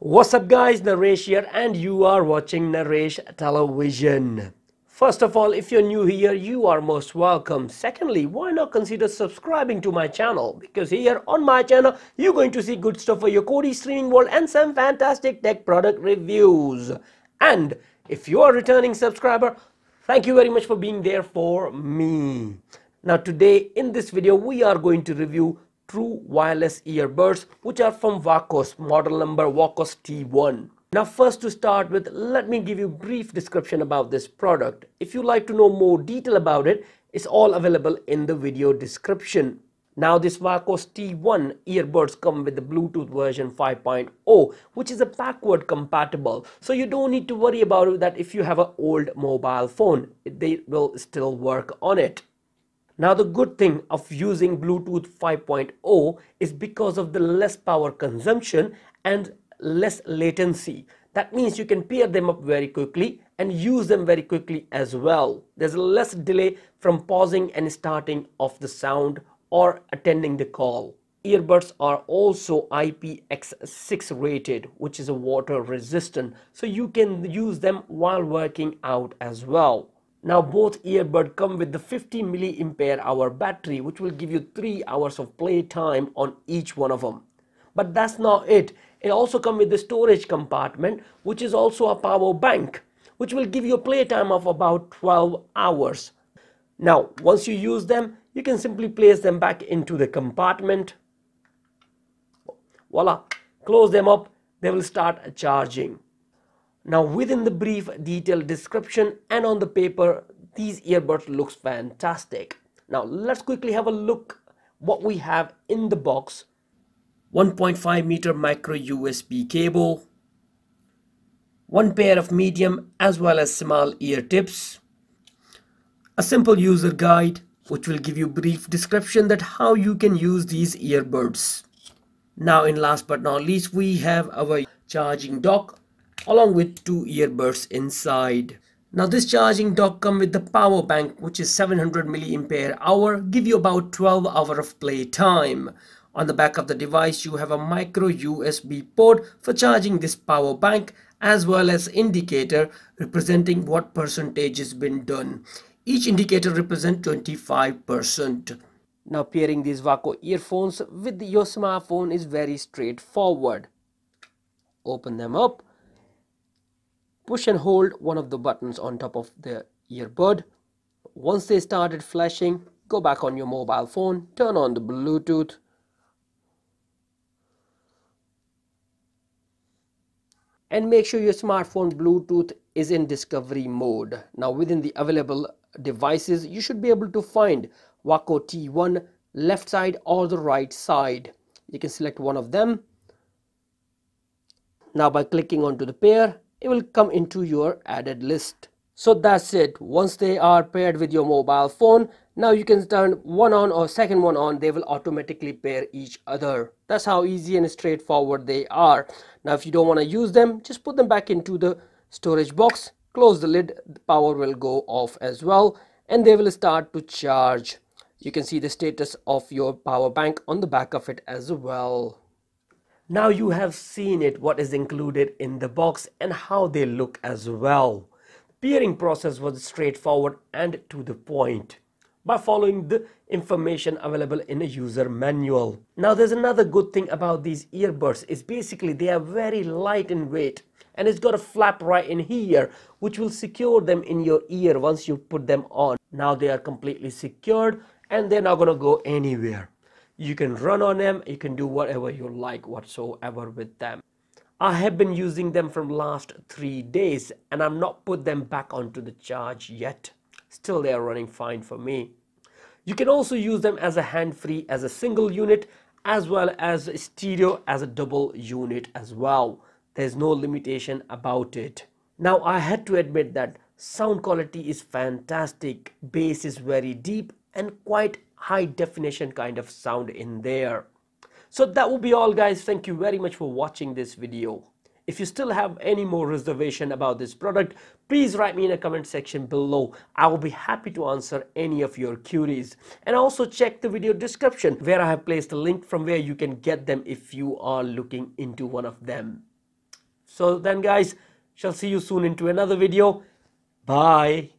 What's up guys, Naresh here and you are watching Naresh Television. First of all, if you're new here, you are most welcome. Secondly, why not consider subscribing to my channel? Because here on my channel, you're going to see good stuff for your Kodi streaming world and some fantastic tech product reviews. And if you are a returning subscriber, thank you very much for being there for me. Now today in this video, we are going to review true wireless earbuds which are from Wacos, model number Wacos T1. Now first to start with, let me give you a brief description about this product. If you like to know more detail about it, it's all available in the video description. Now this Wacos T1 earbuds come with the Bluetooth version 5.0 which is a backward compatible, so you don't need to worry about it that if you have an old mobile phone, they will still work on it. Now the good thing of using Bluetooth 5.0 is because of the less power consumption and less latency. That means you can pair them up very quickly and use them very quickly as well. There's less delay from pausing and starting of the sound or attending the call. Earbuds are also IPX6 rated, which is a water resistant, so you can use them while working out as well. Now both earbuds come with the 50 mAh battery which will give you 3 hours of play time on each one of them. But that's not it. It also comes with the storage compartment which is also a power bank which will give you a play time of about 12 hours. Now once you use them, you can simply place them back into the compartment. Voila, close them up, they will start charging. Now within the brief detailed description and on the paper, these earbuds looks fantastic. Now let's quickly have a look what we have in the box. 1.5 meter micro USB cable, one pair of medium as well as small ear tips, a simple user guide which will give you brief description that how you can use these earbuds. Now in last but not least, we have our charging dock along with 2 earbuds inside. Now this charging dock comes with the power bank which is 700 mAh, give you about 12 hours of play time. On the back of the device you have a micro USB port for charging this power bank as well as indicator representing what percentage has been done. Each indicator represents 25%. Now pairing these Wacos earphones with your smartphone is very straightforward. Open them up. Push and hold one of the buttons on top of the earbud. Once they started flashing, go back on your mobile phone, turn on the Bluetooth. And make sure your smartphone Bluetooth is in discovery mode. Now within the available devices, you should be able to find Wacos T1 left side or the right side. You can select one of them. Now by clicking onto the pair, it will come into your added list. So that's it. Once they are paired with your mobile phone, now you can turn one on or second one on, they will automatically pair each other. That's how easy and straightforward they are. Now if you don't want to use them, just put them back into the storage box, close the lid, the power will go off as well and they will start to charge. You can see the status of your power bank on the back of it as well. Now you have seen it, what is included in the box and how they look as well. The pairing process was straightforward and to the point by following the information available in a user manual. Now there's another good thing about these earbuds is basically they are very light in weight and it's got a flap right in here which will secure them in your ear once you put them on. Now they are completely secured and they're not going to go anywhere. You can run on them, you can do whatever you like whatsoever with them. I have been using them from last 3 days and I'm not put them back onto the charge yet. Still they are running fine for me. You can also use them as a hand-free as a single unit as well as stereo as a double unit as well. There's no limitation about it. Now I had to admit that sound quality is fantastic, bass is very deep and quite high definition kind of sound in there. So that will be all guys. Thank you very much for watching this video. If you still have any more reservation about this product, please write me in a comment section below. I will be happy to answer any of your queries. And also check the video description where I have placed a link from where you can get them if you are looking into one of them. So then guys, shall see you soon into another video. Bye.